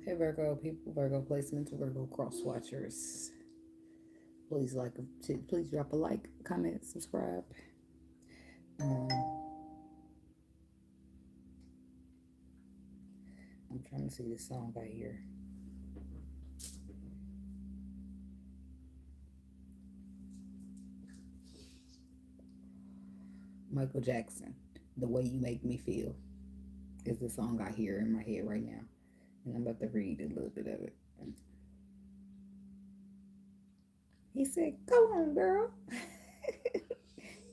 Hey Virgo people, Virgo placements, Virgo cross watchers. Please please drop a like, comment, subscribe. Um, I'm trying to see this song right here. Michael Jackson, "The Way You Make Me Feel" is the song I hear in my head right now, and I'm about to read a little bit of it. He said, "Go on, girl,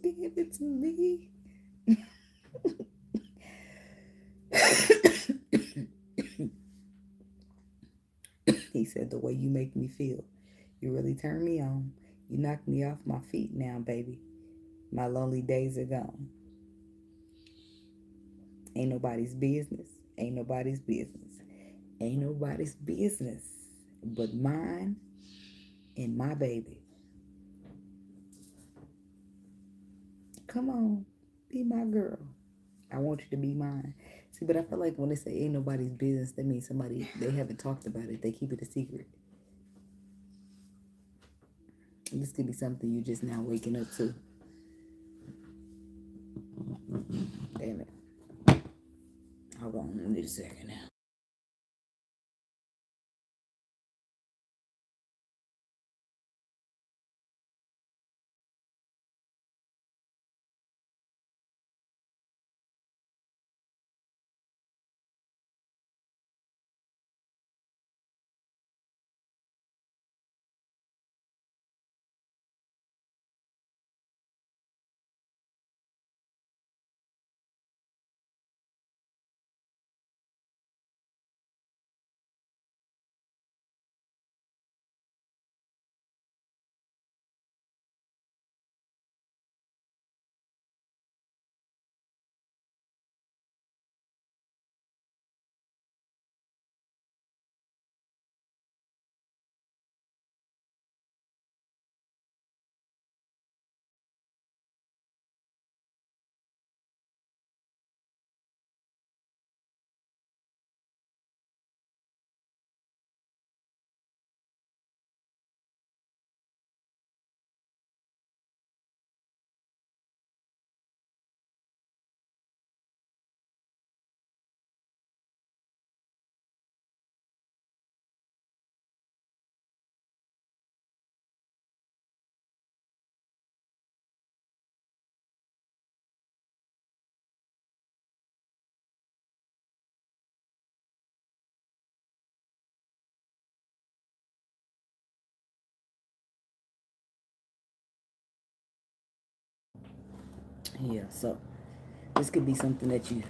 give it to me." He said, "The way you make me feel, you really turn me on. You knock me off my feet now, baby. My lonely days are gone. Ain't nobody's business. Ain't nobody's business. Ain't nobody's business but mine and my baby. Come on, be my girl. I want you to be mine." See, but I feel like when they say ain't nobody's business, that means somebody, they haven't talked about it. They keep it a secret. This could be something you just now waking up to. Damn it. Hold on, I need a second now. Yeah, so this could be something that you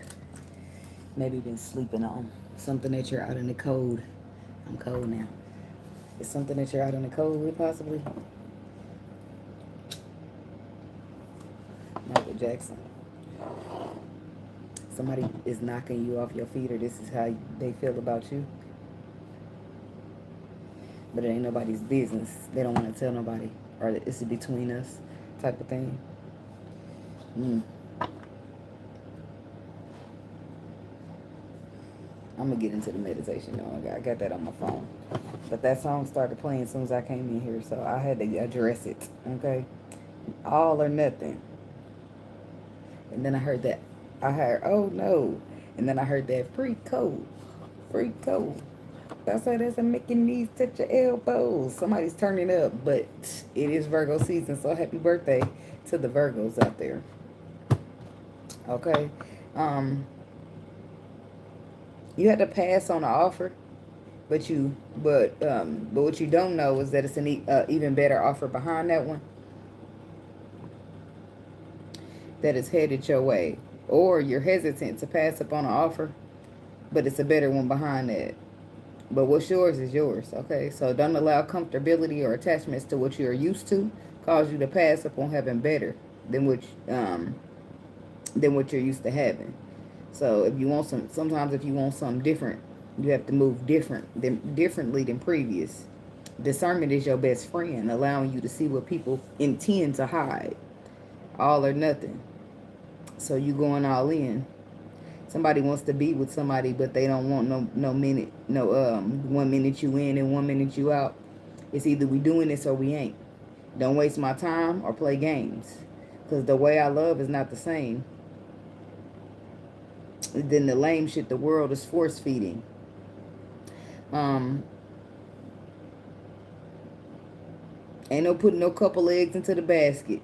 maybe been sleeping on. Something that you're out in the cold. I'm cold now. It's something that you're out in the cold with, possibly. Michael Jackson. Somebody is knocking you off your feet, or this is how they feel about you. But it ain't nobody's business. They don't want to tell nobody, or it's between us type of thing. Mm. I'm gonna get into the meditation though. I got that on my phone. But that song started playing as soon as I came in here, so I had to address it. Okay? All or nothing. And then I heard that. I heard, "Oh no." And then I heard that, "Free cold. Free cold." That's why there's a making knees touch your elbows. Somebody's turning up, but it is Virgo season, so happy birthday to the Virgos out there. Okay? Um, you had to pass on an offer, but what you don't know is that it's an even better offer behind that one that is headed your way, or you're hesitant to pass up on an offer, but it's a better one behind that. But what's yours is yours, okay? So don't allow comfortability or attachments to what you're used to cause you to pass up on having better than um than what you're used to having. So if you want sometimes if you want something different, you have to move differently than previous. Discernment is your best friend, allowing you to see what people intend to hide. All or nothing. So you going all in. Somebody wants to be with somebody, but they don't want no minute, no 1 minute you in and 1 minute you out. It's either we doing this or we ain't. Don't waste my time or play games. Because the way I love is not the same. Then the lame shit the world is force feeding. Ain't no putting no couple eggs into the basket.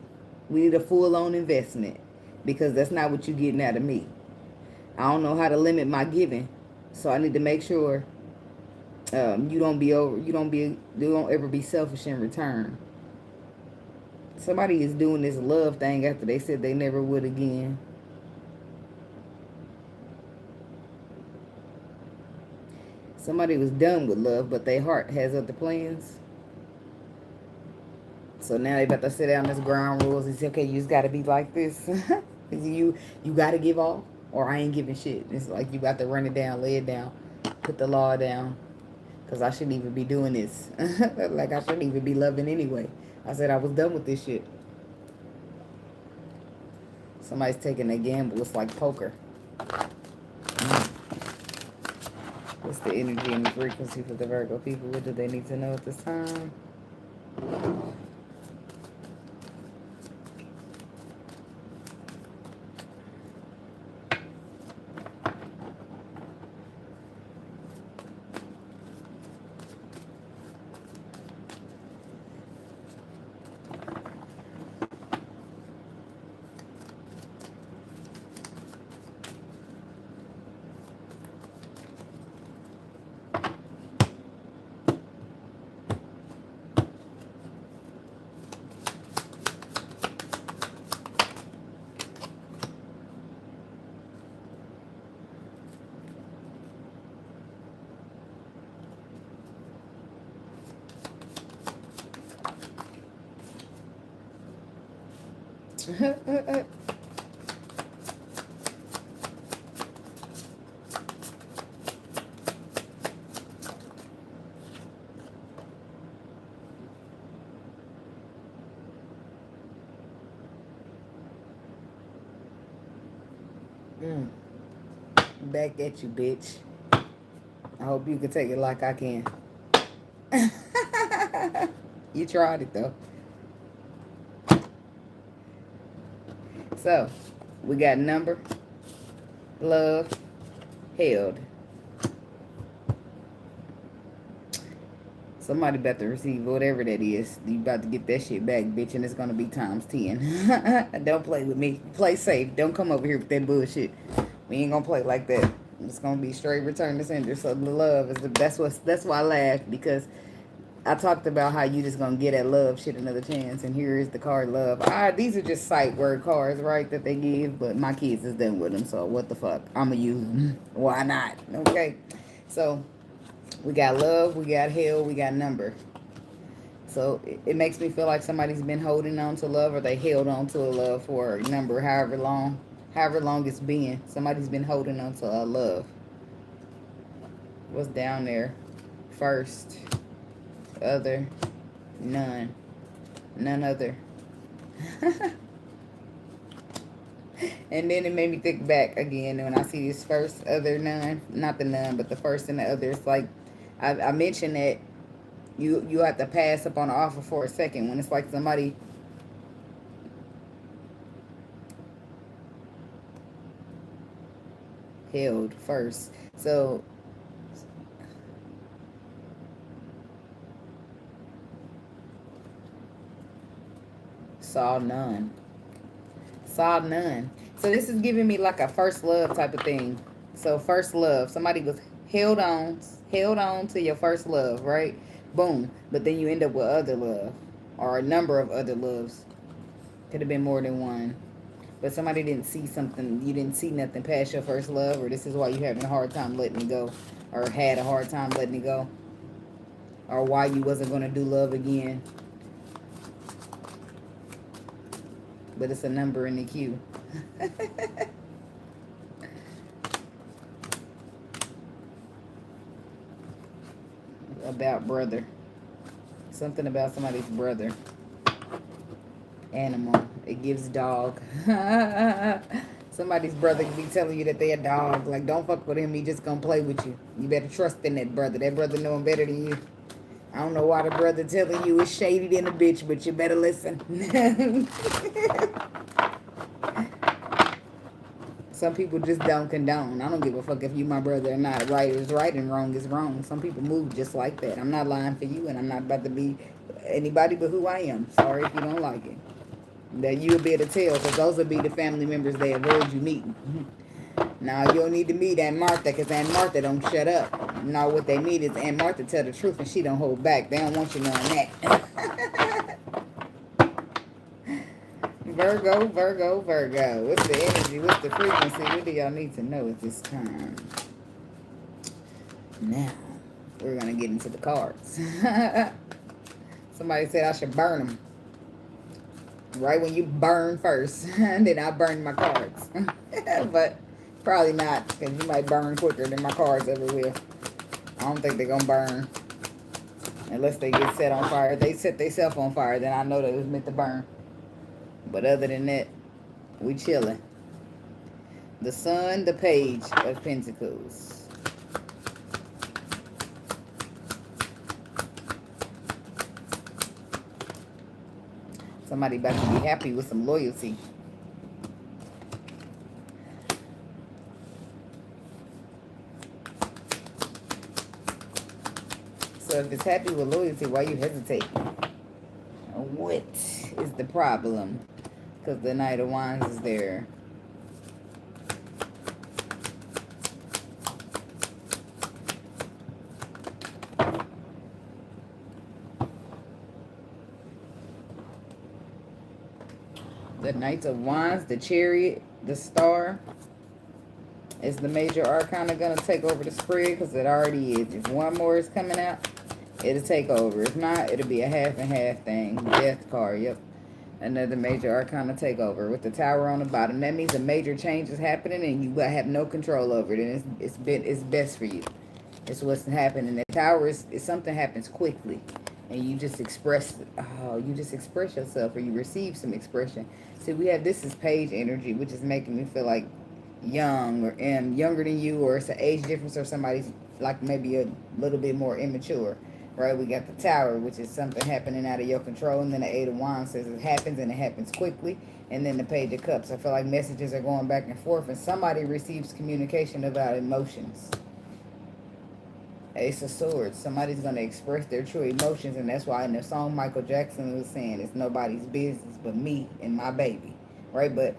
We need a full-on investment. Because that's not what you're getting out of me. I don't know how to limit my giving. So I need to make sure you don't ever be selfish in return. Somebody is doing this love thing after they said they never would again. Somebody was done with love, but their heart has other plans. So now they about to sit down this ground rules and say, okay, you just got to be like this. you got to give all, or I ain't giving shit. It's like you got to run it down, lay it down, put the law down. Because I shouldn't even be doing this. Like I shouldn't even be loving anyway. I said I was done with this shit. Somebody's taking a gamble. It's like poker. What's the energy and the frequency for the Virgo people? What do they need to know at this time? Back at you, bitch. I hope you can take it like I can. You tried it, though. So, we got number, love, held. Somebody about to receive whatever that is. You about to get that shit back, bitch, and it's going to be times 10. Don't play with me. Play safe. Don't come over here with that bullshit. We ain't going to play like that. It's going to be straight return to sender. So the love is that's why I laughed, because I talked about how you just going to get that love shit another chance. And here is the card love. These are just sight word cards, right, that they give. But my kids is done with them. So what the fuck? I'm going to use them. Why not? Okay. So we got love. We got hell. We got number. So it makes me feel like somebody's been holding on to love, or they held on to a love for a number, however long it's been. Somebody's been holding on to a love. What's down there? First, other, none, none other. And then it made me think back again when I see this first, other, none. Not the none, but the first and the other. It's like I mentioned that you have to pass up on an offer for a second when it's like somebody held first. So saw none. Saw none. So this is giving me like a first love type of thing. So first love. Somebody was held on to your first love, right? Boom. But then you end up with other love. Or a number of other loves. Could have been more than one. But somebody didn't see something. You didn't see nothing past your first love. Or this is why you're having a hard time letting it go. Or had a hard time letting it go. Or why you wasn't going to do love again. But it's a number in the queue. About brother. Something about somebody's brother. Animal. It gives dog. Somebody's brother could be telling you that they're a dog. Like, don't fuck with him. He just gonna play with you. You better trust in that brother. That brother know him better than you. I don't know why the brother telling you is shady than a bitch, but you better listen. Some people just don't condone. I don't give a fuck if you my brother or not. Right is right and wrong is wrong. Some people move just like that. I'm not lying for you, and I'm not about to be anybody but who I am. Sorry if you don't like it. That you'll be able to tell, because those will be the family members they avoid you meeting. Now, you don't need to meet Aunt Martha, because Aunt Martha don't shut up. Now, what they need is Aunt Martha tell the truth, and she don't hold back. They don't want you knowing that. Virgo, Virgo, Virgo. What's the energy? What's the frequency? What do y'all need to know at this time? Now, we're going to get into the cards. Somebody said I should burn them. Right when you burn first. And then I burn my cards. But probably not, because you might burn quicker than my cards ever will. I don't think they're going to burn. Unless they get set on fire. If they set themselves on fire, then I know that it was meant to burn. But other than that, we chilling. The Sun, the Page of Pentacles. Somebody about to be happy with some loyalty. So if it's happy with loyalty, why you hesitate? What is the problem? Because the Knight of Wands is there. The Knights of Wands, the Chariot, the Star. Is the major arcana going to take over the spread? Because it already is. If one more is coming out, it'll take over. If not, it'll be a half and half thing. Death card, yep. Another major arcana takeover with the Tower on the bottom. That means a major change is happening and you have no control over it. And it's best for you. It's what's happening. The Tower is something happens quickly, and you just express. You just express yourself, or you receive some expression. See, this is Page energy, which is making me feel like young, or am younger than you, or it's an age difference, or somebody's like maybe a little bit more immature. Right, we got the Tower, which is something happening out of your control, and then the Eight of Wands says it happens, and it happens quickly, and then the Page of Cups. I feel like messages are going back and forth, and somebody receives communication about emotions. Ace of Swords, somebody's going to express their true emotions, and that's why in the song Michael Jackson was saying, it's nobody's business but me and my baby, right? But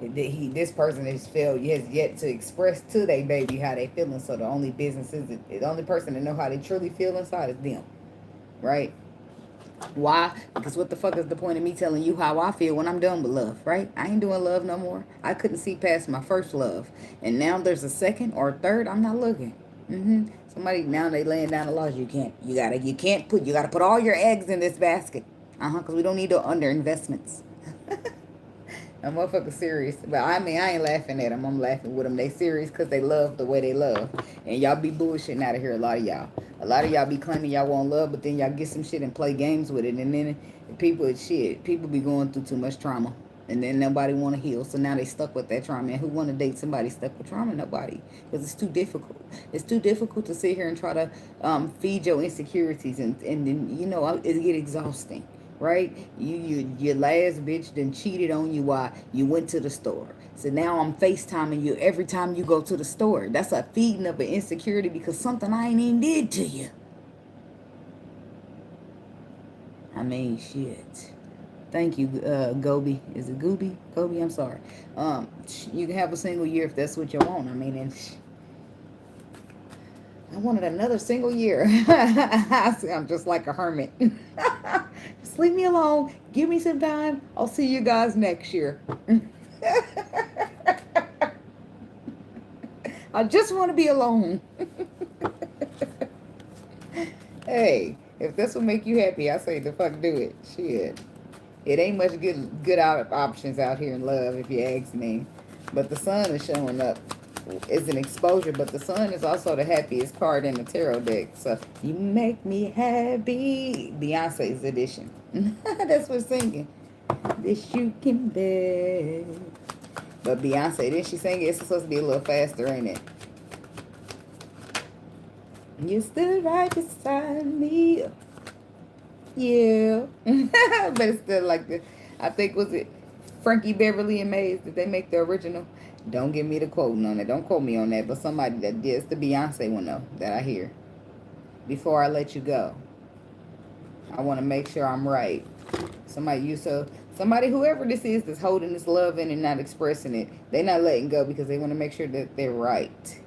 this person has yet to express to their baby how they feeling. So the only business is the only person that know how they truly feel inside is them, right? Why? Because what the fuck is the point of me telling you how I feel when I'm done with love, right? I ain't doing love no more. I couldn't see past my first love, and now there's a second or a third. I'm not looking. Somebody now they laying down the laws. You gotta put all your eggs in this basket. Because we don't need no under investments. A motherfucker serious. But I mean, I ain't laughing at them. I'm laughing with them. They serious because they love the way they love. And y'all be bullshitting out of here, a lot of y'all. A lot of y'all be claiming y'all want love, but then y'all get some shit and play games with it. And then people be going through too much trauma. And then nobody want to heal. So now they stuck with that trauma. And who want to date somebody stuck with trauma? Nobody. Because it's too difficult. It's too difficult to sit here and try to feed your insecurities. And then, it get exhausting. Right? Your last bitch done cheated on you while you went to the store. So now I'm FaceTiming you every time you go to the store. That's a feeding of an insecurity because something I ain't even did to you. I mean, shit. Thank you, Gobi. Is it Gooby? Gobi, I'm sorry. You can have a single year if that's what you want. I mean, I wanted another single year. I'm just like a hermit. Just leave me alone. Give me some time. I'll see you guys next year. I just want to be alone. Hey, if this will make you happy, I say the fuck do it. Shit. It ain't much good options out here in love, if you ask me. But the Sun is showing up. It's an exposure, but the Sun is also the happiest card in the tarot deck. So, you make me happy. Beyonce's edition. That's what's singing. This you can bet. But Beyonce, didn't she sing it? It's supposed to be a little faster, ain't it? You stood right beside me. Yeah. But it's still like the, I think, was it Frankie Beverly and Maze? Did they make the original? Don't give me the quoting on it. Don't quote me on that. But somebody that did. It's the Beyonce one, though, that I hear. Before I let you go, I want to make sure I'm right. Somebody, whoever this is that's holding this love in and not expressing it, they're not letting go because they want to make sure that they're right.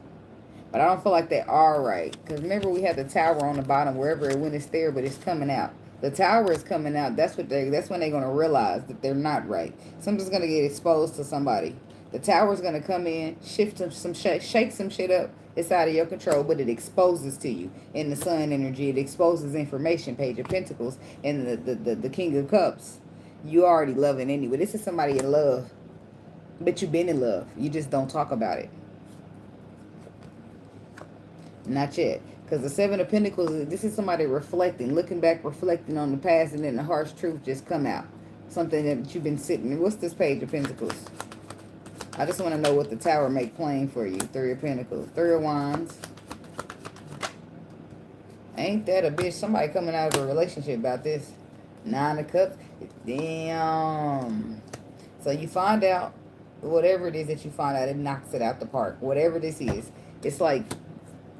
But I don't feel like they are right. Because remember, we had the tower on the bottom wherever it went, it's there, but it's coming out. The tower is coming out. That's when they're going to realize that they're not right. Something's going to get exposed to somebody. The tower's going to come in, shift some shake some shit up. It's out of your control, but it exposes to you. In the sun energy, it exposes information. Page of Pentacles and the King of Cups. You already love it anyway. This is somebody in love, but you've been in love. You just don't talk about it. Not yet. Because the Seven of Pentacles, this is somebody reflecting, looking back, reflecting on the past, and then the harsh truth just come out. Something that you've been sitting. What's this Page of Pentacles? I just want to know what the Tower make plain for you. Three of Pentacles. Three of Wands. Ain't that a bitch? Somebody coming out of a relationship about this. Nine of Cups. Damn. So you find out, whatever it is that you find out, it knocks it out the park. Whatever this is. It's like,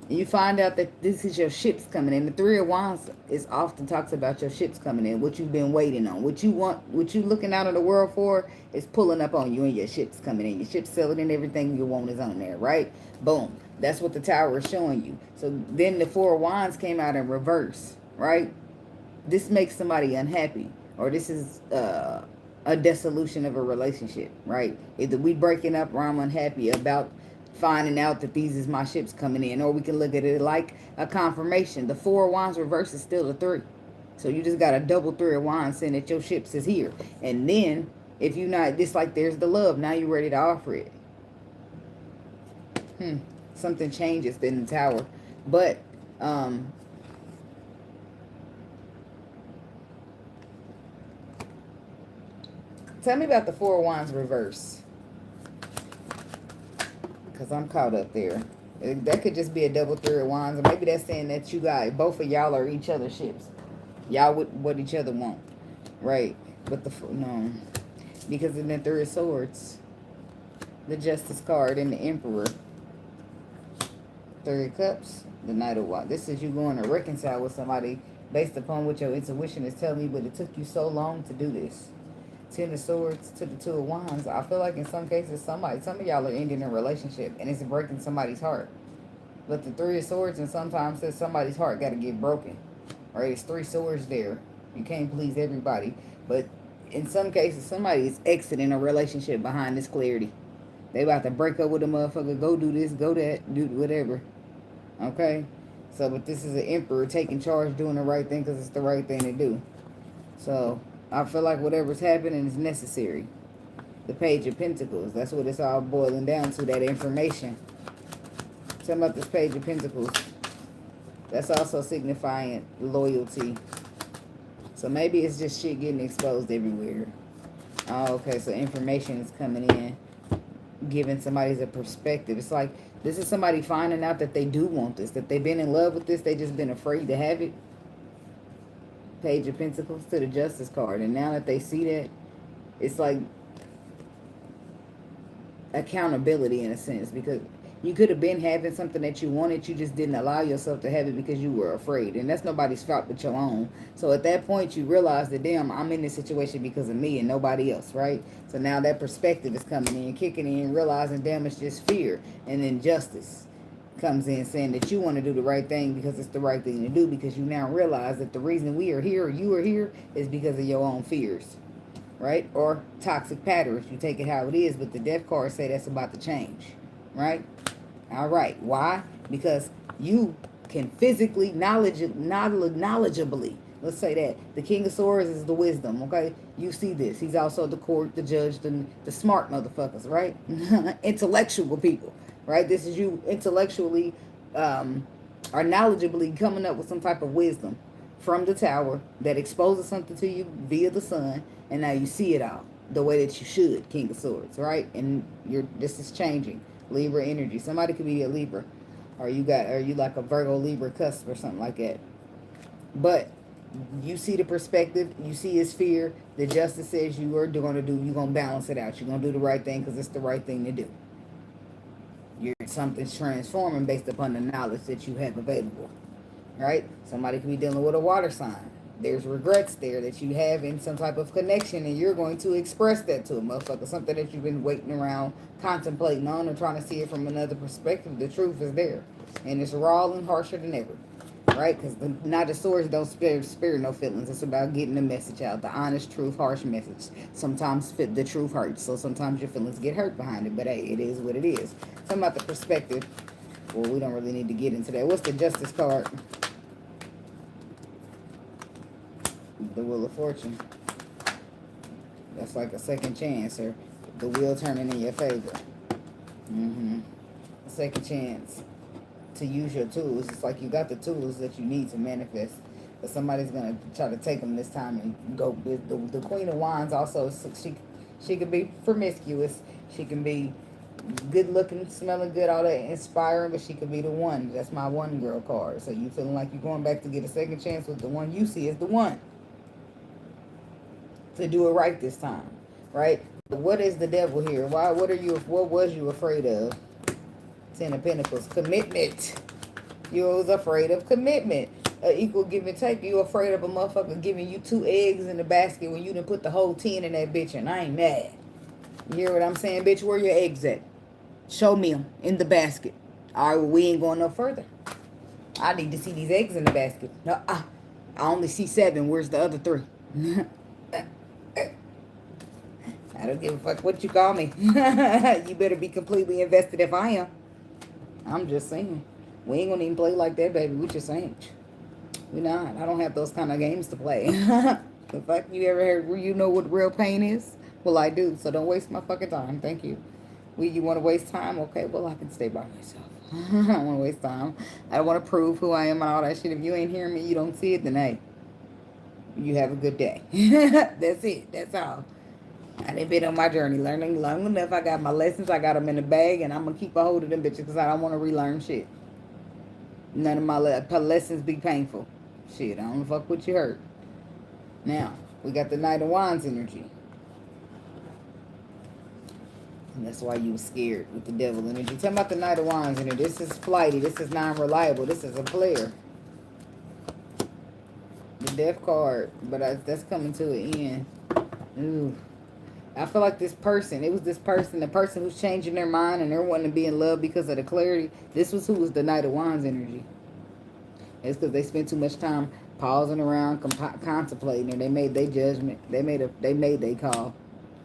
you find out that this is your ships coming in. The Three of Wands is often talks about your ships coming in, what you've been waiting on, what you want, what you looking out in the world for is pulling up on you, and your ships coming in. Your ships selling and everything you want is on there, right? Boom. That's what the Tower is showing you. So then the Four of Wands came out in reverse, right? This makes somebody unhappy, or this is a dissolution of a relationship, right? Either we breaking up or I'm unhappy about finding out that these is my ships coming in, or we can look at it like a confirmation. The Four of Wands reverse is still a 3, so you just got a double Three of Wands saying that your ships is here. And then if you not, this like there's the love, now you're ready to offer it. Something changes in the Tower. But tell me about the Four of Wands reverse, because I'm caught up there. That could just be a double Three of Wands. Or maybe that's saying that you got, both of y'all are each other's ships. Y'all would what each other want. Right. But no. Because in the Three of Swords, the Justice card and the Emperor. Three of Cups, the Knight of Wands. This is you going to reconcile with somebody based upon what your intuition is telling you, but it took you so long to do this. Ten of Swords to the Two of Wands. I feel like in some cases, some of y'all are ending a relationship and it's breaking somebody's heart. But the Three of Swords, and sometimes says somebody's heart got to get broken. Right? It's 3 swords there. You can't please everybody. But in some cases, somebody is exiting a relationship behind this clarity. They about to break up with a motherfucker. Go do this, go that, do whatever. Okay? So, but this is an Emperor taking charge, doing the right thing because it's the right thing to do. So I feel like whatever's happening is necessary. The Page of Pentacles. That's what it's all boiling down to, that information. Tell me about this Page of Pentacles. That's also signifying loyalty. So maybe it's just shit getting exposed everywhere. Oh, okay, so information is coming in. Giving somebody a perspective. It's like, this is somebody finding out that they do want this. That they've been in love with this. They just been afraid to have it. Page of Pentacles to the Justice card. And now that they see that, it's like accountability in a sense. Because you could have been having something that you wanted. You just didn't allow yourself to have it because you were afraid. And that's nobody's fault but your own. So at that point, you realize that, damn, I'm in this situation because of me and nobody else, right? So now that perspective is coming in, kicking in, realizing, damn, it's just fear. And then justice comes in saying that you want to do the right thing because it's the right thing to do, because you now realize that the reason we are here or you are here is because of your own fears, right? Or toxic patterns. You take it how it is, but the Death card say that's about to change, right? All right. Why? Because you can physically, knowledgeably, let's say that. The King of Swords is the wisdom, okay? You see this. He's also the court, the judge, the smart motherfuckers, right? Intellectual people, right? This is you intellectually or knowledgeably coming up with some type of wisdom from the Tower that exposes something to you via the sun, and now you see it all. the way that you should, King of Swords, right? And this is changing. Libra energy. Somebody could be a Libra. Or you like a Virgo Libra cusp or something like that. But you see the perspective, you see his fear. The justice says you're going to balance it out. You're going to do the right thing because it's the right thing to do. Something's transforming based upon the knowledge that you have available, right? Somebody could be dealing with a water sign. There's regrets there that you have in some type of connection, and you're going to express that to a motherfucker. Something that you've been waiting around, contemplating on, or trying to see it from another perspective. The truth is there, and it's raw and harsher than ever, right? Because the Knight of Swords don't spare no feelings. It's about getting the message out, the honest, truth, harsh message. Sometimes the truth hurts, so sometimes your feelings get hurt behind it. But hey, it is what it is. Something about the perspective. Well, we don't really need to get into that. What's the Justice card? The Wheel of Fortune. That's like a second chance, or the wheel turning in your favor. A second chance to use your tools. It's like you got the tools that you need to manifest, but somebody's gonna try to take them this time and go. The Queen of Wands also, she could be promiscuous. She can be good looking, smelling good, all that, inspiring, but she could be the one. That's my one girl card. So you feeling like you're going back to get a second chance with the one you see as the one to do it right this time, right? What is the devil here? What was you afraid of? Ten of Pentacles. Commitment. You was afraid of commitment. Equal give and take. You afraid of a motherfucker giving you 2 eggs in the basket when you done put the whole 10 in that bitch, and I ain't mad. You hear what I'm saying, bitch? Where your eggs at? Show me them in the basket. All right, well, we ain't going no further. I need to see these eggs in the basket. No, I only see 7. Where's the other 3? I don't give a fuck what you call me. You better be completely invested if I am. I'm just saying. We ain't gonna even play like that, baby. We just ain't. We not. I don't have those kind of games to play. The fuck, you ever heard where you know what real pain is? Well, I do. So don't waste my fucking time. Thank you. You want to waste time? Okay, well, I can stay by myself. I don't want to waste time. I don't want to prove who I am and all that shit. If you ain't hearing me, you don't see it, then hey, you have a good day. That's it. That's all. I done been on my journey, learning long enough. I got my lessons. I got them in the bag, and I'm going to keep a hold of them bitches because I don't want to relearn shit. None of my lessons be painful. Shit, I don't fuck what you heard. Now, we got the Knight of Wands energy. And that's why you were scared with the devil energy. Tell me about the Knight of Wands energy. This is flighty. This is non-reliable. This is a player. The Death card. But that's coming to an end. Ooh. I feel like this person, it was this person, the person who's changing their mind and they're wanting to be in love because of the clarity. This was who was the Knight of Wands energy. It's because they spent too much time pausing around, contemplating, and they made their judgment. They made their call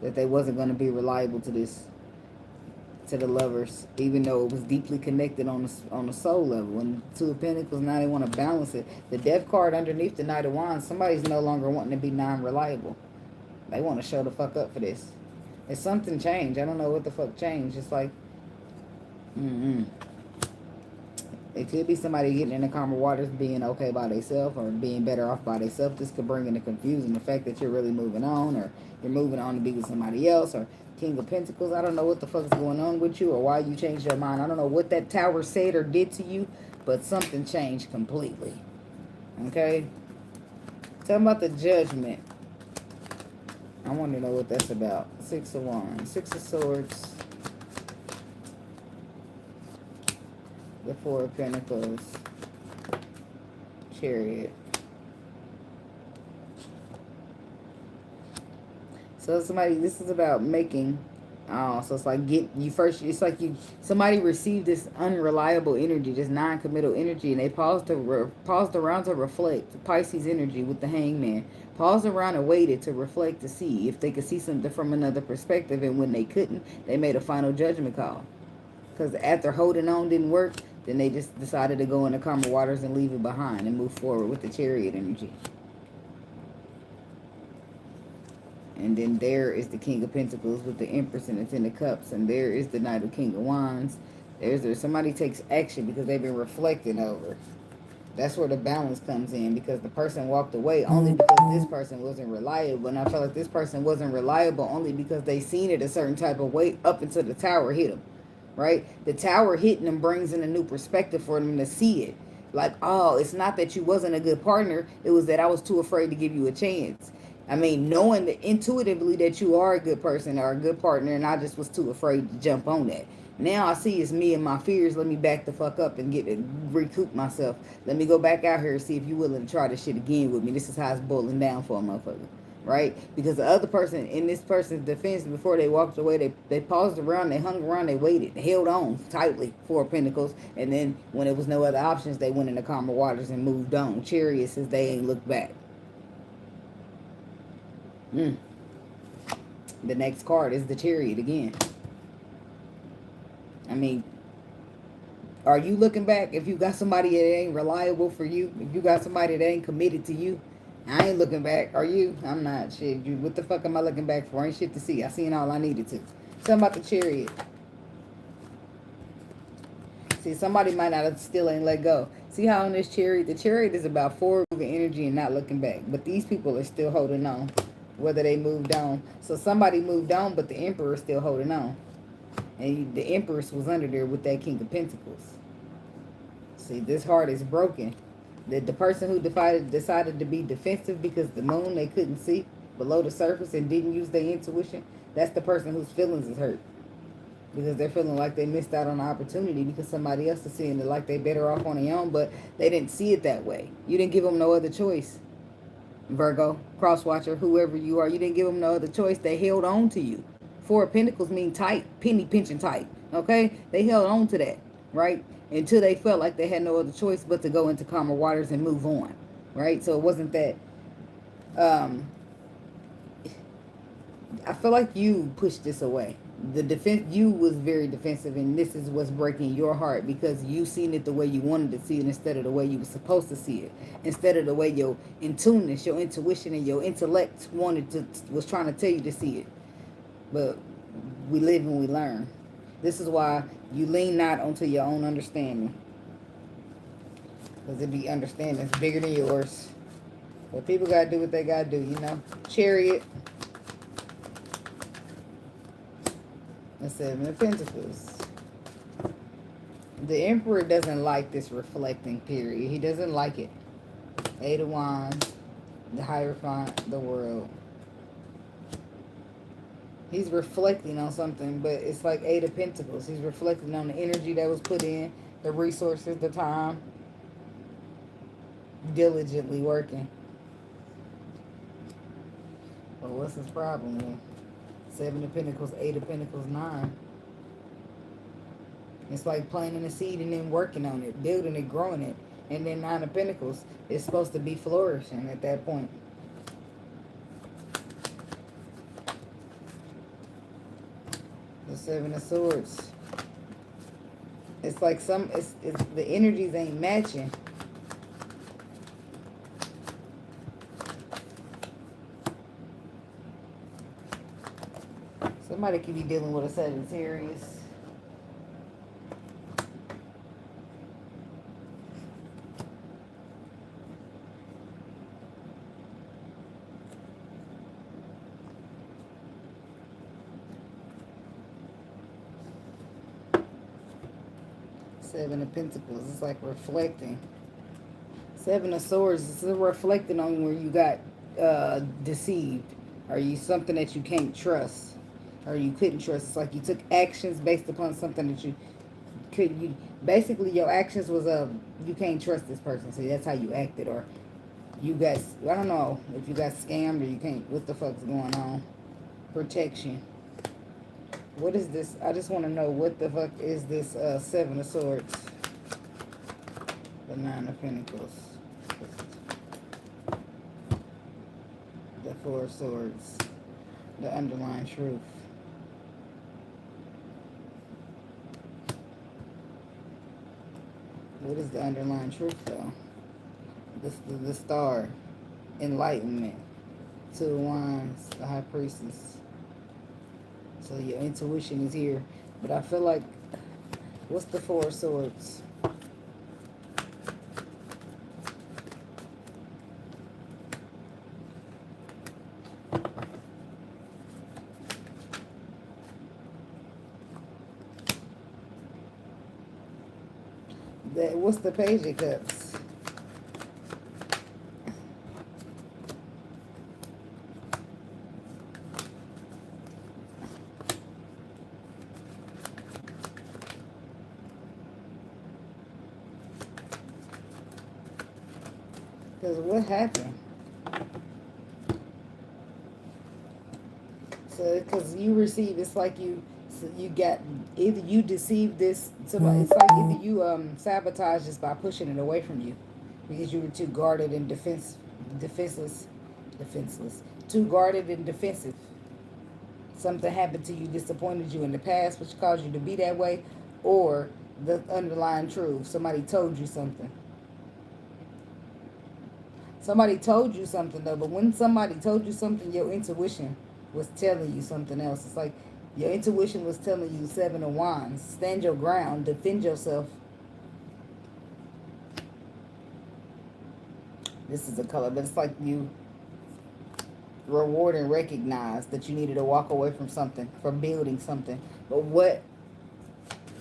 that they wasn't going to be reliable to the lovers, even though it was deeply connected on the soul level. And 2 of Pentacles, now they want to balance it. The Death card underneath the Knight of Wands, somebody's no longer wanting to be non-reliable. They want to show the fuck up for this. It's something changed. I don't know what the fuck changed. It's like, it could be somebody getting in the calmer waters, being okay by themselves, or being better off by themselves. This could bring in the confusion, the fact that you're really moving on, or you're moving on to be with somebody else, or King of Pentacles. I don't know what the fuck is going on with you, or why you changed your mind. I don't know what that tower said or did to you, but something changed completely. Okay? Tell them about the Judgment. I want to know what that's about. 6 of Wands, 6 of Swords, the 4 of Pentacles, Chariot. So this is about making, so it's like somebody received this unreliable energy, this non-committal energy, and they paused around to reflect. Pisces energy with the Hangman. Paused around and waited to reflect to see if they could see something from another perspective, and when they couldn't, they made a final judgment call. Because after holding on didn't work, then they just decided to go in the calmer waters and leave it behind and move forward with the Chariot energy. And then there is the King of Pentacles with the Empress and the 10 of Cups. And there is the Knight of King of Wands. Somebody takes action because they've been reflecting over. That's where the balance comes in, because the person walked away only because this person wasn't reliable. And I felt like this person wasn't reliable only because they seen it a certain type of way up until the tower hit them, right? The tower hitting them brings in a new perspective for them to see it. Like, oh, it's not that you wasn't a good partner. It was that I was too afraid to give you a chance. I mean, knowing that intuitively that you are a good person or a good partner, and I just was too afraid to jump on that. Now I see it's me and my fears. Let me back the fuck up and get to recoup myself. Let me go back out here and see if you're willing to try this shit again with me. This is how it's boiling down for a motherfucker. Right? Because the other person, in this person's defense, before they walked away, they paused around, they hung around, they waited, they held on tightly for Pentacles, and then when there was no other options, they went into calmer waters and moved on. Chariot says they ain't looked back. The next card is the Chariot again. I mean, are you looking back? If you got somebody that ain't reliable for you, if you got somebody that ain't committed to you, I ain't looking back. Are you? I'm not. Shit, you, what the fuck am I looking back for? Ain't shit to see. I seen all I needed to. Something about the Chariot. See, somebody might not have still ain't let go. See how on this Chariot, the Chariot is about forward moving energy and not looking back. But these people are still holding on, whether they moved on. So somebody moved on, but the Emperor is still holding on. And the Empress was under there with that King of Pentacles. See, this heart is broken. The person who decided to be defensive because the moon they couldn't see below the surface and didn't use their intuition, that's the person whose feelings is hurt. Because they're feeling like they missed out on an opportunity because somebody else is seeing it like they're better off on their own, but they didn't see it that way. You didn't give them no other choice. Virgo, cross-watcher, whoever you are, you didn't give them no other choice. They held on to you. Four of Pentacles mean tight, penny pinching tight, okay? They held on to that, right? Until they felt like they had no other choice but to go into calmer waters and move on, right? So it wasn't that, I feel like you pushed this away. The defense, you was very defensive, and this is what's breaking your heart because you seen it the way you wanted to see it instead of the way you were supposed to see it. Instead of the way your in-tuneness, your intuition, and your intellect was trying to tell you to see it. But we live and we learn. This is why you lean not onto your own understanding. Because it be understanding bigger than yours. But people got to do what they got to do, you know. Chariot. The Seven of Pentacles. The Emperor doesn't like this reflecting period. He doesn't like it. Eight of Wands. The Hierophant. The World. He's reflecting on something, but it's like Eight of Pentacles. He's reflecting on the energy that was put in, the resources, the time. Diligently working. But what's his problem then? Seven of Pentacles, Eight of Pentacles, Nine. It's like planting a seed and then working on it, building it, growing it. And then Nine of Pentacles is supposed to be flourishing at that point. The Seven of Swords. It's like it's the energies ain't matching. Somebody could be dealing with a Sagittarius. Seven of Pentacles. It's like reflecting. Seven of Swords. It's reflecting on where you got deceived. Or you something that you can't trust. Or you couldn't trust. It's like you took actions based upon something that you couldn't. Basically, your actions was you can't trust this person. See, that's how you acted. Or you got, I don't know if you got scammed or you can't. What the fuck's going on? Protection. What is this? I just want to know what the fuck is this Seven of Swords? The Nine of Pentacles. The Four of Swords. The underlying truth. What is the underlying truth though? The Star. Enlightenment. Two of Wands. The High Priestess. So your intuition is here. But I feel like, what's the Four of Swords? What's the Page of Cups? Because what happened? So, because you receive, it's like you got, either you deceive this somebody, it's like either you sabotage this by pushing it away from you because you were too guarded and defenseless, too guarded and defensive. Something happened to you, disappointed you in the past, which caused you to be that way, or the underlying truth. Somebody told you something. Somebody told you something though, but when somebody told you something, your intuition was telling you something else. It's like your intuition was telling you 7 of Wands. Stand your ground, defend yourself. This is a color, but it's like you reward and recognize that you needed to walk away from something, from building something. But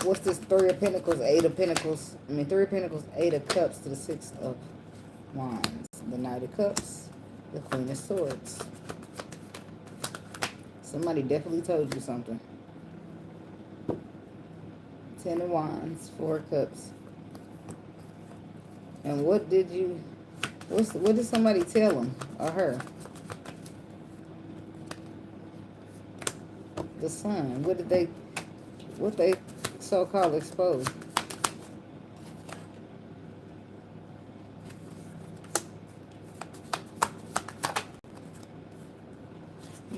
what's this 3 of Pentacles, 8 of Pentacles? 3 of Pentacles, 8 of Cups to the 6 of Wands. The Knight of Cups, the Queen of Swords. Somebody definitely told you something. 10 of Wands, 4 of Cups. And what did somebody tell him or her? The Sun. What they so-called expose?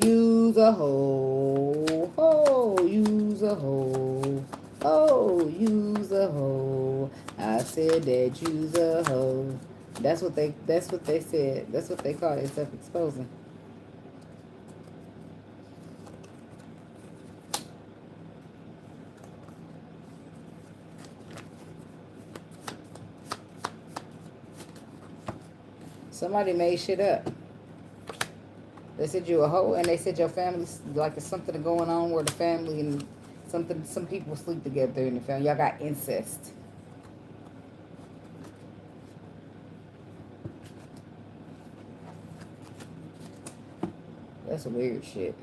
Use a hoe, oh, use a hoe, oh, use a hoe. I said that use a hoe. That's what they said. That's what they call it, self-exposing. Somebody made shit up. They said you a hoe, and they said your family's like there's something going on where the family and some people sleep together in the family. Y'all got incest. That's weird shit.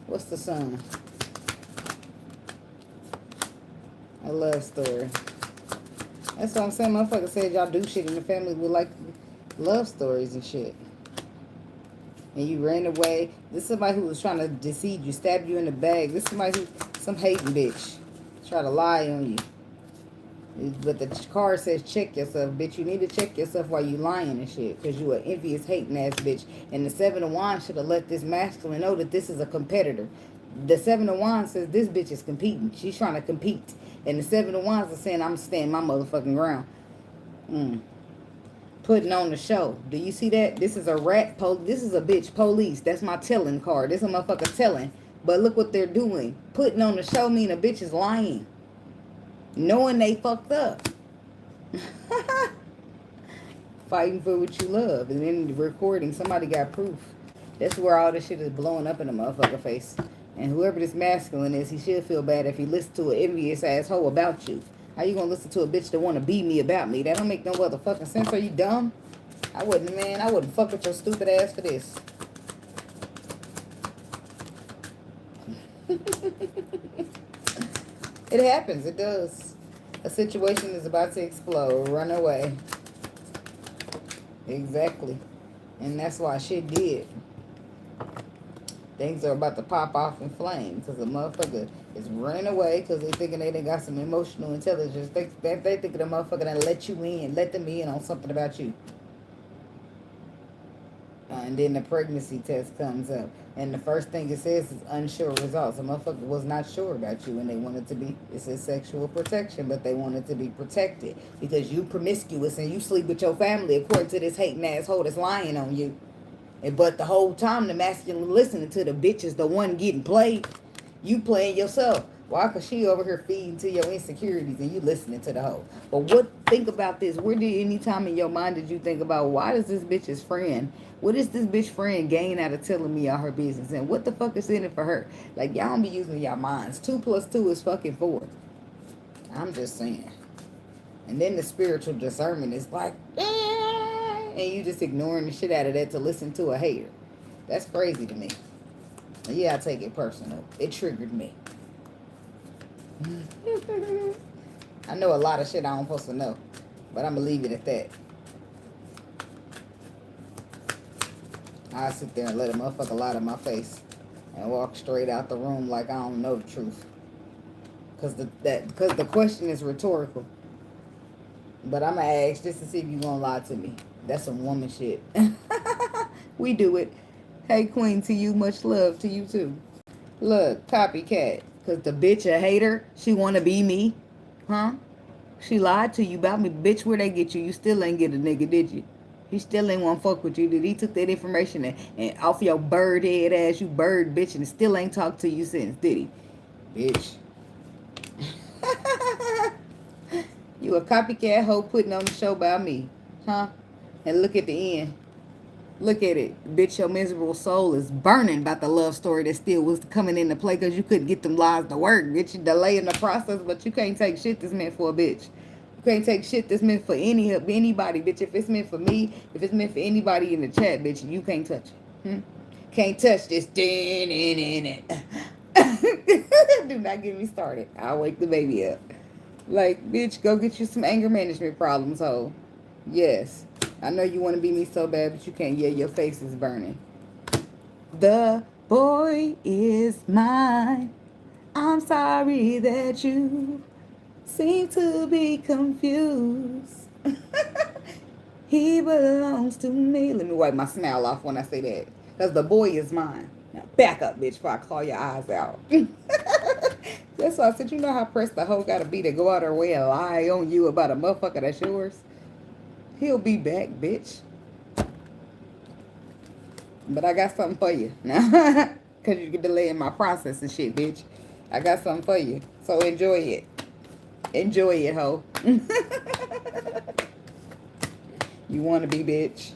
What's the Sun? A love story. That's what I'm saying. Motherfucker said y'all do shit in the family with like love stories and shit. And you ran away. This is somebody who was trying to deceive you, stab you in the back. This is somebody some hating bitch, try to lie on you. But the card says check yourself, bitch. You need to check yourself while you lying and shit, because you an envious, hating ass bitch. And the 7 of Wands should have let this masculine know that this is a competitor. The 7 of Wands says this bitch is competing. She's trying to compete. And the 7 of Wands is saying I'm standing my motherfucking ground. Putting on the show. Do you see that? This is a this is a bitch police. That's my telling card. This is a motherfucker telling. But look what they're doing. Putting on the show mean a bitch is lying. Knowing they fucked up. Fighting for what you love. And then the recording, somebody got proof. That's where all this shit is blowing up in the motherfucker face. And whoever this masculine is, he should feel bad if he listens to an envious asshole about you. How you gonna listen to a bitch that wanna be me about me? That don't make no motherfucking sense. Are you dumb? I wouldn't fuck with your stupid ass for this. It happens, it does. A situation is about to explode. Run away. Exactly. And that's why shit did. Things are about to pop off in flames because the motherfucker is running away because they thinking they done got some emotional intelligence. They thinking the motherfucker done let you in, let them in on something about you. And then the pregnancy test comes up. And the first thing it says is unsure results. The motherfucker was not sure about you and they wanted to be, it says sexual protection, but they wanted to be protected because you promiscuous and you sleep with your family according to this hating asshole that's lying on you. But the whole time the masculine listening to the bitch is the one getting played. You playing yourself. Why? Because she over here feeding to your insecurities and you listening to the hoe. But think about this. Where did any time in your mind did you think about why does this bitch's friend, what is this bitch friend gain out of telling me all her business? And what the fuck is in it for her? Like, y'all don't be using y'all minds. 2 + 2 is fucking 4. I'm just saying. And then the spiritual discernment is like, and you just ignoring the shit out of that to listen to a hater. That's crazy to me. Yeah, I take it personal. It triggered me. I know a lot of shit I don't supposed to know, but I'm gonna leave it at that. I sit there and let a motherfucker lie to my face and walk straight out the room like I don't know the truth. Cause the question is rhetorical. But I'm gonna ask just to see if you gonna lie to me. That's some woman shit. We do it. Hey queen, to you, much love to you too. Look, copycat. Cause the bitch a hater, she wanna be me. Huh? She lied to you about me. Bitch, where they get you? You still ain't get a nigga, did you? He still ain't want to fuck with you. Did he took that information and off your bird head ass, you bird bitch, and still ain't talked to you since, did he? Bitch. You a copycat hoe putting on the show about me. Huh? And look at the end. Look at it. Bitch, your miserable soul is burning about the love story that still was coming into play because you couldn't get them lies to work. Bitch, you delaying the process, but you can't take shit that's meant for a bitch. You can't take shit that's meant for anybody, bitch. If it's meant for me, if it's meant for anybody in the chat, bitch, you can't touch it. Can't touch this. Do not get me started. I'll wake the baby up. Like, bitch, go get you some anger management problems, ho. Yes. I know you want to be me so bad, but you can't. Yeah, your face is burning. The boy is mine. I'm sorry that you seem to be confused. He belongs to me. Let me wipe my smile off when I say that. Because the boy is mine. Now back up, bitch, before I claw your eyes out. That's why I said, you know how pressed the hoe gotta be to go out her way and lie on you about a motherfucker that's yours? He'll be back, bitch. But I got something for you. Now, because you can delay in my process and shit, bitch. I got something for you. So enjoy it. Enjoy it, ho. You want to be, bitch.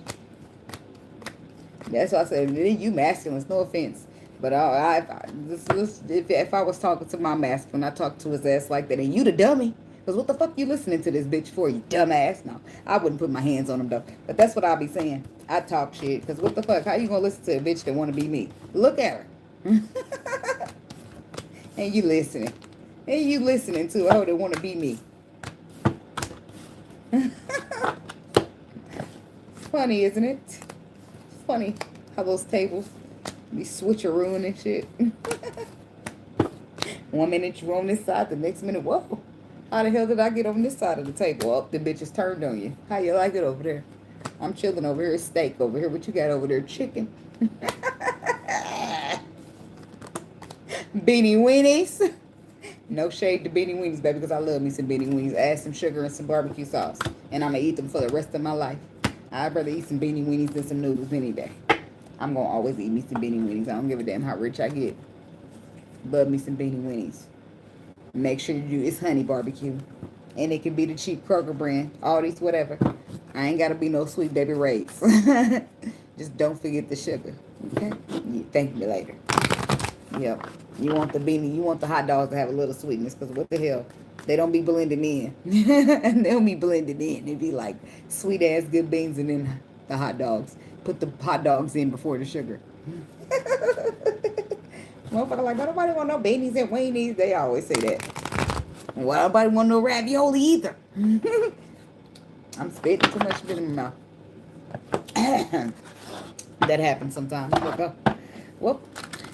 That's why I said, you masculine. No offense. But if I was talking to my masculine, I talk to his ass like that. And you the dummy. Because what the fuck you listening to this bitch for, you dumbass? No, I wouldn't put my hands on him, though. But that's what I be saying. I talk shit. Because what the fuck? How you going to listen to a bitch that want to be me? Look at her. And you listening. And you listening to a hoe that want to be me. Funny, isn't it? Funny how those tables be switcherooing and shit. 1 minute you on this side, the next minute, whoa. How the hell did I get on this side of the table? Oh, the bitch is turned on you. How you like it over there? I'm chilling over here. It's steak over here. What you got over there? Chicken. Beanie weenies. No shade to beanie weenies, baby, because I love me some beanie weenies. Add some sugar and some barbecue sauce. And I'm going to eat them for the rest of my life. I'd rather eat some beanie weenies than some noodles any day. I'm going to always eat me some beanie weenies. I don't give a damn how rich I get. Love me some beanie weenies. Make sure it's honey barbecue. And it can be the cheap Kroger brand. All these, whatever. I ain't got to be no Sweet Baby Ray's. Just don't forget the sugar. Okay? You thank me later. Yep. You want the beanie, you want the hot dogs to have a little sweetness. Because what the hell? They don't be blended in. They don't be blended in. They be like sweet ass good beans and then the hot dogs. Put the hot dogs in before the sugar. Motherfucker like, nobody want no beanies and weenies. They always say that. Well, nobody want no ravioli either. I'm spitting too much spit in my mouth. That happens sometimes. Well,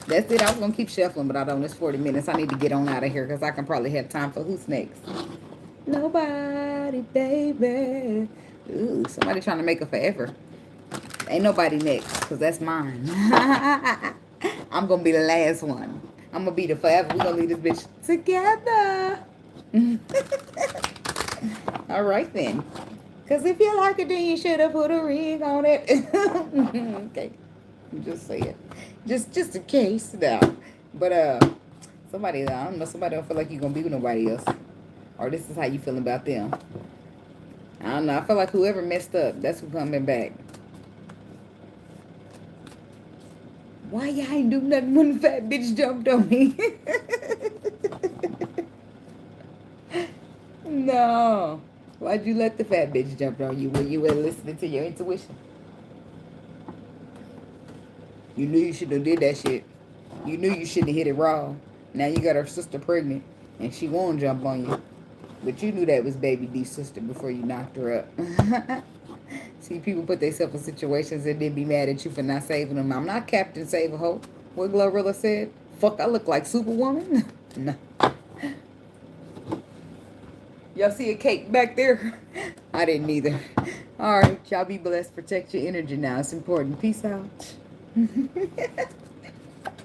that's it. I was going to keep shuffling, but I don't. It's 40 minutes. I need to get on out of here because I can probably have time for who's next. Nobody, baby. Ooh, somebody trying to make it forever. Ain't nobody next because that's mine. I'm going to be the last one. I'm going to be the forever. We're going to leave this bitch together. All right, then. Because if you like it, then you should have put a ring on it. Okay. Just say it. Just in case. No. But, somebody, I don't know, somebody don't feel like you're going to be with nobody else. Or this is how you feeling about them. I don't know. I feel like whoever messed up, that's who's coming back. Why y'all ain't do nothing when the fat bitch jumped on me? No. Why'd you let the fat bitch jump on you when you were listening to your intuition? You knew you shouldn't have did that shit. You knew you shouldn't have hit it raw. Now you got her sister pregnant, and she won't jump on you. But you knew that was baby D's sister before you knocked her up. See, people put themselves in situations and then be mad at you for not saving them. I'm not Captain Save-A-Ho. What Glorilla said? Fuck, I look like Superwoman? No. Y'all see a cake back there? I didn't either. All right, y'all be blessed. Protect your energy now. It's important. Peace out.